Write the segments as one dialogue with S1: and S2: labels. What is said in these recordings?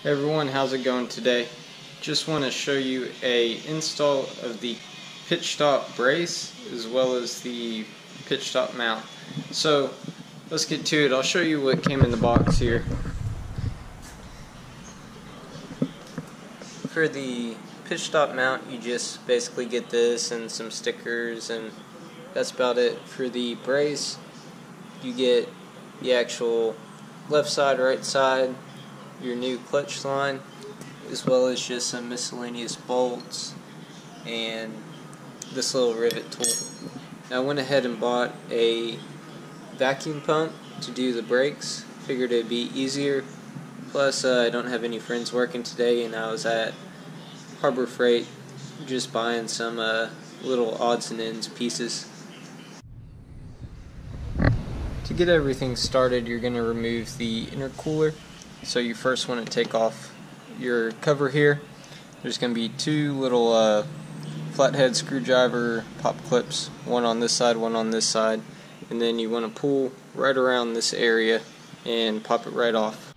S1: Hey everyone, how's it going today? Just want to show you a install of the pitch stop brace as well as the pitch stop mount. So let's get to it. I'll show you what came in the box here. For the pitch stop mount, you just basically get this and some stickers, and that's about it. For the brace, you get the actual left side, right side, your new clutch line, as well as just some miscellaneous bolts and this little rivet tool. Now I went ahead and bought a vacuum pump to do the brakes. Figured it'd be easier. Plus I don't have any friends working today, and I was at Harbor Freight just buying some little odds and ends pieces. To get everything started, you're going to remove the intercooler. So you first want to take off your cover here. There's going to be two little flathead screwdriver pop clips, one on this side, one on this side, and then you want to pull right around this area and pop it right off.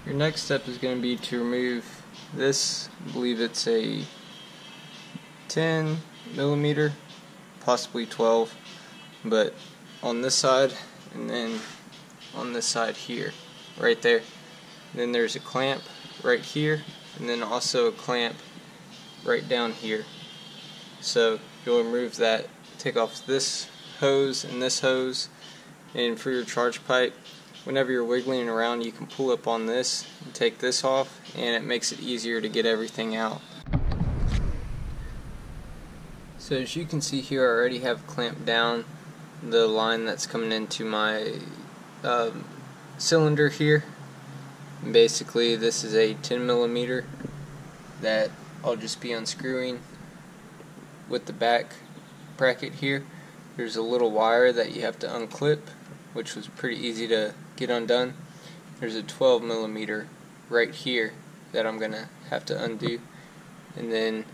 S1: Your next step is going to be to remove this. I believe it's a 10 millimeter, possibly 12, but on this side and then on this side here, right there. And then there's a clamp right here, and then also a clamp right down here. So you'll remove that, take off this hose and this hose, and for your charge pipe, whenever you're wiggling around, you can pull up on this and take this off, and it makes it easier to get everything out. So as you can see here, I already have clamped down the line that's coming into my cylinder here. And basically this is a 10 millimeter that I'll just be unscrewing with the back bracket here. There's a little wire that you have to unclip, which was pretty easy to get undone. There's a 12 millimeter right here that I'm gonna have to undo, and then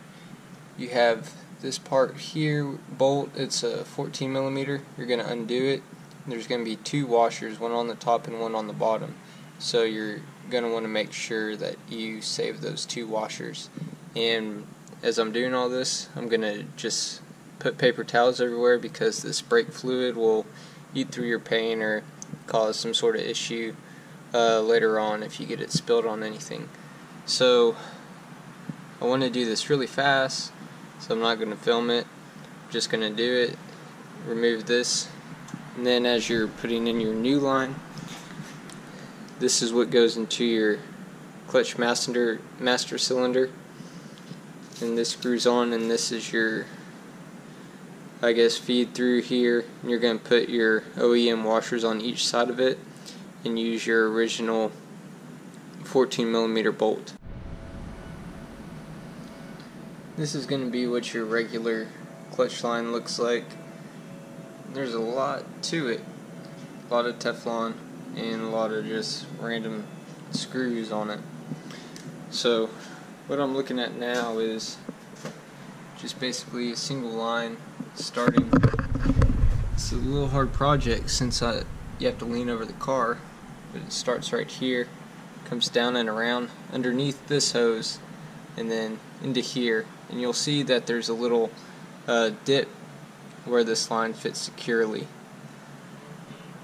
S1: you have this part here, bolt, it's a 14 millimeter. You're gonna undo it. There's gonna be two washers, one on the top and one on the bottom, so you're gonna want to make sure that you save those two washers. And as I'm doing all this, I'm gonna just put paper towels everywhere, because this brake fluid will eat through your paint or cause some sort of issue later on if you get it spilled on anything. So I want to do this really fast, so I'm not going to film it. I'm just going to do it, remove this, and then as you're putting in your new line, this is what goes into your clutch master cylinder, and this screws on, and this is your, I guess, feed through here. And you're going to put your OEM washers on each side of it and use your original 14 millimeter bolt. This is going to be what your regular clutch line looks like. There's a lot to it, a lot of Teflon and a lot of just random screws on it. So what I'm looking at now is just basically a single line starting. It's a little hard project since you have to lean over the car, but it starts right here, comes down and around underneath this hose, and then into here, and you'll see that there's a little dip where this line fits securely.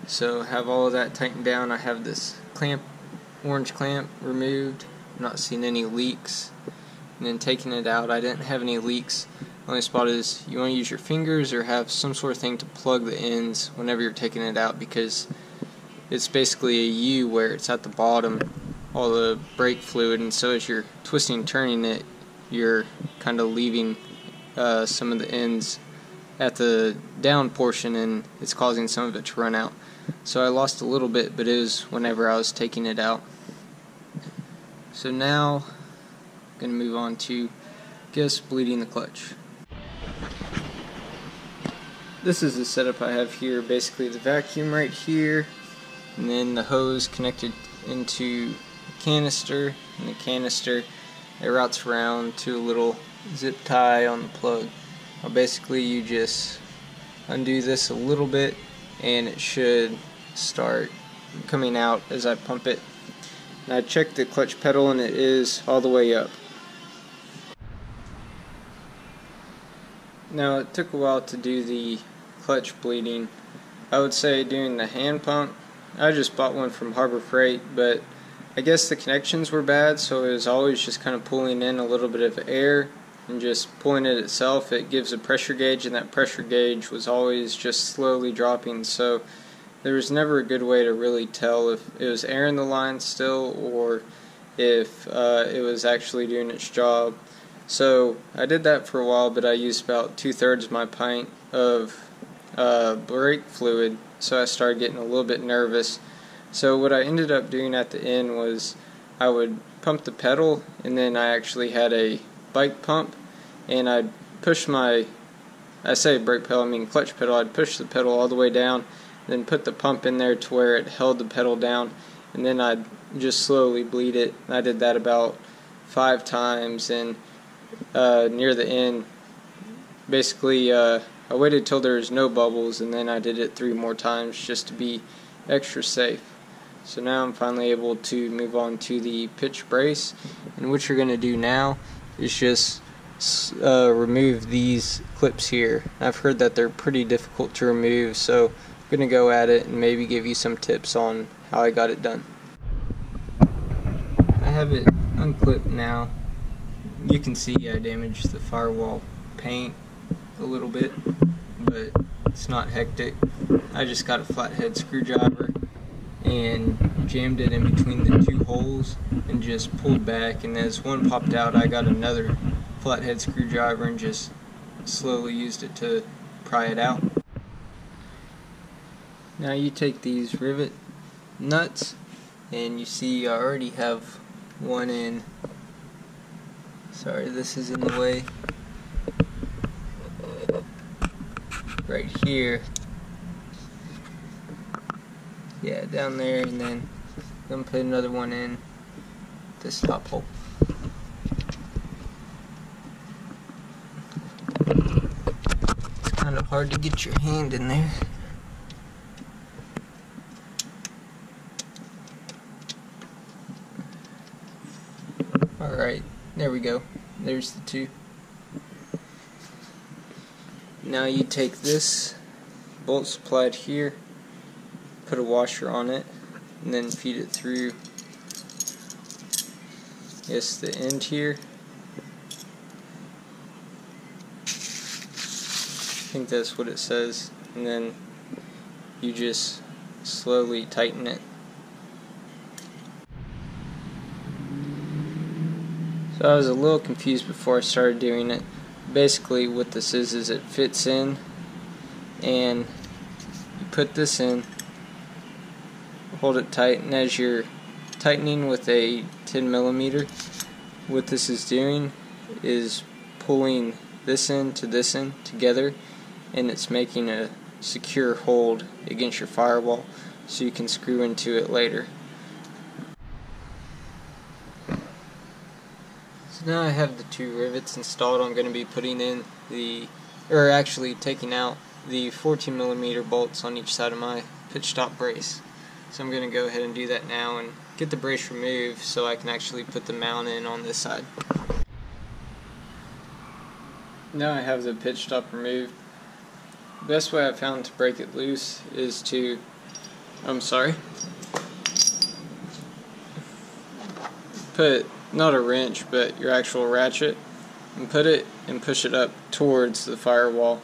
S1: So have all of that tightened down. I have this clamp, orange clamp, removed. I'm not seeing any leaks. And then taking it out, I didn't have any leaks. The only spot is you want to use your fingers or have some sort of thing to plug the ends whenever you're taking it out, because it's basically a U where it's at the bottom, all the brake fluid, and so as you're twisting and turning it, you're kind of leaving some of the ends at the down portion, and it's causing some of it to run out. So I lost a little bit, but it was whenever I was taking it out. So now I'm going to move on to bleeding the clutch. This is the setup I have here. Basically the vacuum right here, and then the hose connected into the canister, and the canister, it routes around to a little zip tie on the plug. Now basically you just undo this a little bit, and it should start coming out as I pump it. And I checked the clutch pedal and it is all the way up. Now it took a while to do the clutch bleeding. I would say doing the hand pump, I just bought one from Harbor Freight, but I guess the connections were bad, so it was always just kind of pulling in a little bit of air and just pulling it itself. It gives a pressure gauge, and that pressure gauge was always just slowly dropping, so there was never a good way to really tell if it was air in the line still or if it was actually doing its job. So I did that for a while, but I used about 2/3 of my pint of brake fluid, so I started getting a little bit nervous. So what I ended up doing at the end was I would pump the pedal, and then I actually had a bike pump, and I'd push I say brake pedal, I mean clutch pedal, I'd push the pedal all the way down, then put the pump in there to where it held the pedal down, and then I'd just slowly bleed it. I did that about 5 times, and near the end, basically I waited till there was no bubbles, and then I did it 3 more times just to be extra safe. So now I'm finally able to move on to the pitch brace, and what you're going to do now is just remove these clips here. I've heard that they're pretty difficult to remove, so I'm going to go at it and maybe give you some tips on how I got it done. I have it unclipped now. You can see I damaged the firewall paint a little bit, but it's not hectic. I just got a flathead screwdriver and jammed it in between the 2 holes and just pulled back, and as one popped out I got another flathead screwdriver and just slowly used it to pry it out. Now you take these rivet nuts, and you see I already have one in. Sorry, this is in the way. Right here. Yeah, down there, and then I'm going to put another one in this top hole. It's kind of hard to get your hand in there. Alright, there we go. There's the 2. Now you take this bolt supplied here, put a washer on it, and then feed it through the end here. I think that's what it says, and then you just slowly tighten it. So I was a little confused before I started doing it. Basically what this is it fits in, and you put this in, hold it tight, and as you're tightening with a 10mm, what this is doing is pulling this end to this end together, and it's making a secure hold against your firewall so you can screw into it later. So now I have the 2 rivets installed. I'm going to be putting in actually taking out the 14mm bolts on each side of my pitch stop brace. So I'm going to go ahead and do that now and get the brace removed so I can actually put the mount in on this side. Now I have the pitch stop removed. The best way I found to break it loose is to, put not a wrench but your actual ratchet and put it and push it up towards the firewall.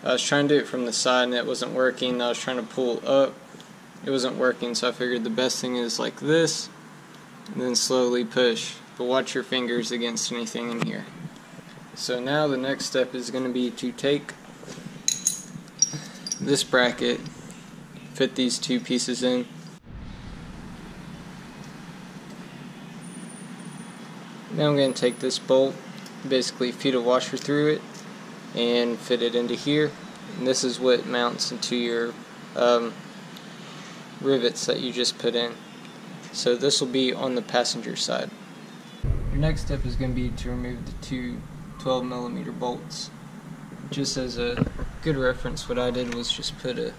S1: I was trying to do it from the side and it wasn't working. I was trying to pull up, it wasn't working, so I figured the best thing is like this and then slowly push, but watch your fingers against anything in here. So now the next step is going to be to take this bracket, fit these 2 pieces in, now I'm going to take this bolt, basically feed a washer through it and fit it into here, and this is what mounts into your rivets that you just put in. So this will be on the passenger side. Your next step is going to be to remove the 2 12mm bolts. Just as a good reference, what I did was just put a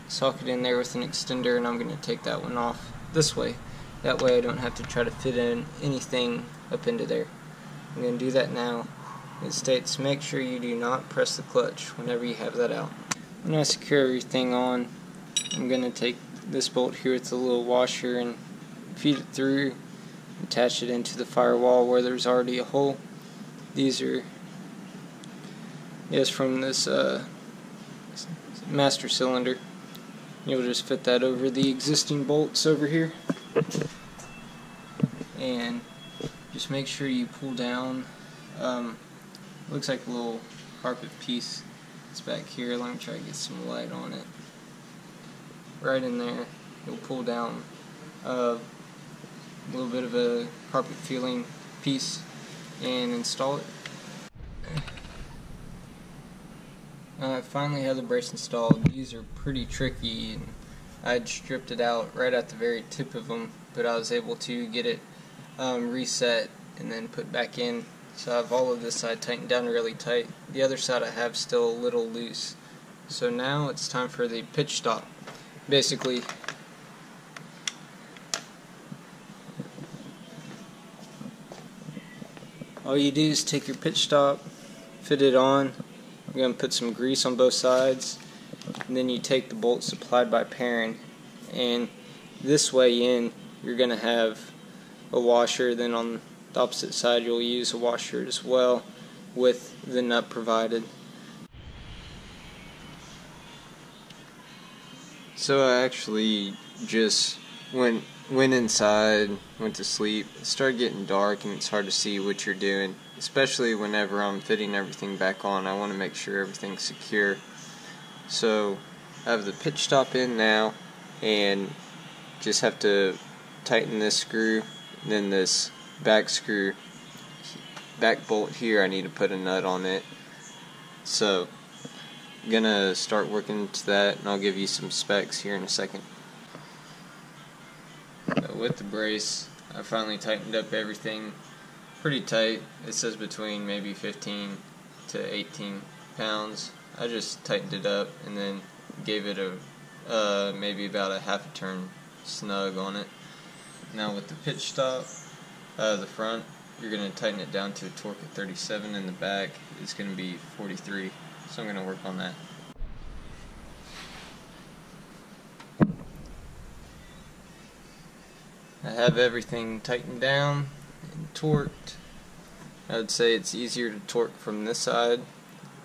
S1: socket in there with an extender, and I'm going to take that one off this way. That way I don't have to try to fit in anything up into there. I'm going to do that now. It states make sure you do not press the clutch whenever you have that out. When I secure everything on, I'm going to take this bolt here with the little washer and feed it through, attach it into the firewall where there's already a hole. These are from this master cylinder. You'll just fit that over the existing bolts over here, and just make sure you pull down. Looks like a little carpet piece. It's back here. Let me try to get some light on it. Right in there, you'll pull down a little bit of a carpet feeling piece and install it. I finally have the brace installed. These are pretty tricky, and I'd stripped it out right at the very tip of them, but I was able to get it reset and then put back in. So I have all of this side tightened down really tight. The other side I have still a little loose. So now it's time for the pitch stop. Basically, all you do is take your pitch stop, fit it on. I'm going to put some grease on both sides, and then you take the bolt supplied by Perrin, and this way in you're going to have a washer. Then on the opposite side you'll use a washer as well with the nut provided. So I actually just went inside, went to sleep. It started getting dark and it's hard to see what you're doing, especially whenever I'm fitting everything back on. I want to make sure everything's secure. So I have the pitch stop in now, and just have to tighten this screw, then this back bolt here, I need to put a nut on it. So I'm gonna start working to that, and I'll give you some specs here in a second. With the brace, I finally tightened up everything pretty tight. It says between maybe 15 to 18 pounds. I just tightened it up and then gave it a maybe about a half a turn snug on it. Now with the pitch stop, the front, you're going to tighten it down to a torque of 37, and the back is going to be 43. So I'm going to work on that. I have everything tightened down and torqued. I would say it's easier to torque from this side.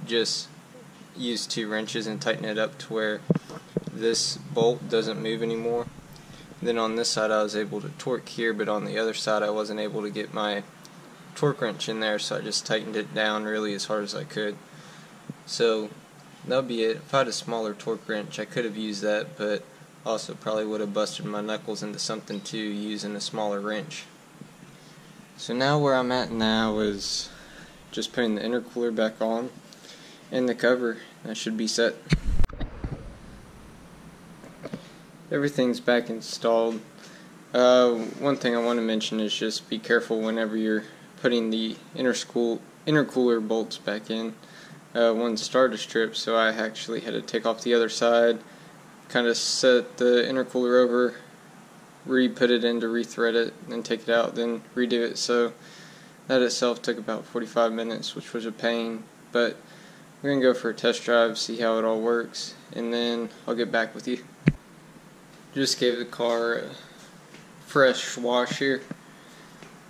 S1: Just use 2 wrenches and tighten it up to where this bolt doesn't move anymore. Then on this side I was able to torque here, but on the other side I wasn't able to get my torque wrench in there, so I just tightened it down really as hard as I could. So that'll be it. If I had a smaller torque wrench I could have used that, but also probably would have busted my knuckles into something too using a smaller wrench. So now where I'm at now is just putting the intercooler back on and the cover. That should be set. Everything's back installed. One thing I want to mention is just be careful whenever you're putting the intercooler bolts back in. One started stripped, so I actually had to take off the other side, kind of set the intercooler over, re-put it in to re-thread it, then take it out, then redo it. So that itself took about 45 minutes, which was a pain, but we're going to go for a test drive, see how it all works, and then I'll get back with you. Just gave the car a fresh wash here.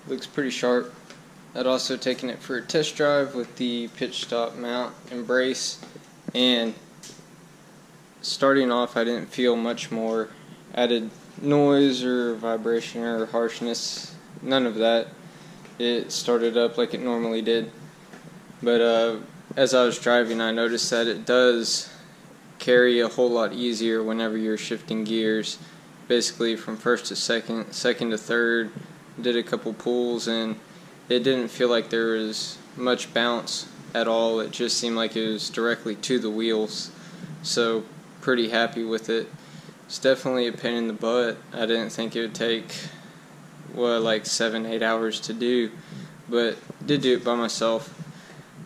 S1: Looks pretty sharp. I'd also taken it for a test drive with the pitch stop mount and brace, and starting off I didn't feel much more added noise or vibration or harshness, none of that. It started up like it normally did, but as I was driving I noticed that it does carry a whole lot easier whenever you're shifting gears, basically from first to second to third. Did a couple pulls and it didn't feel like there was much bounce at all. It just seemed like it was directly to the wheels, so pretty happy with it. It's definitely a pain in the butt. I didn't think it would take like 7-8 hours to do, but did do it by myself.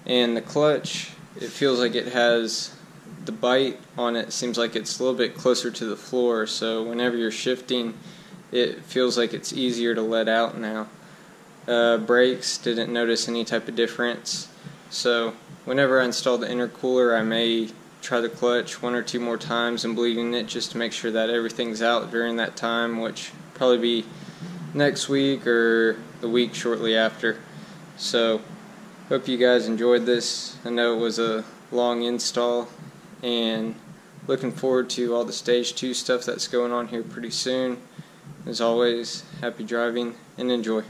S1: And the clutch, it feels like it has the bite on it, seems like it's a little bit closer to the floor, so whenever you're shifting it feels like it's easier to let out now. Brakes, didn't notice any type of difference. So whenever I install the intercooler, I may try the clutch 1 or 2 more times and bleeding it just to make sure that everything's out during that time, which probably be next week or the week shortly after. So hope you guys enjoyed this. I know it was a long install, and looking forward to all the stage 2 stuff that's going on here pretty soon. As always, happy driving and enjoy.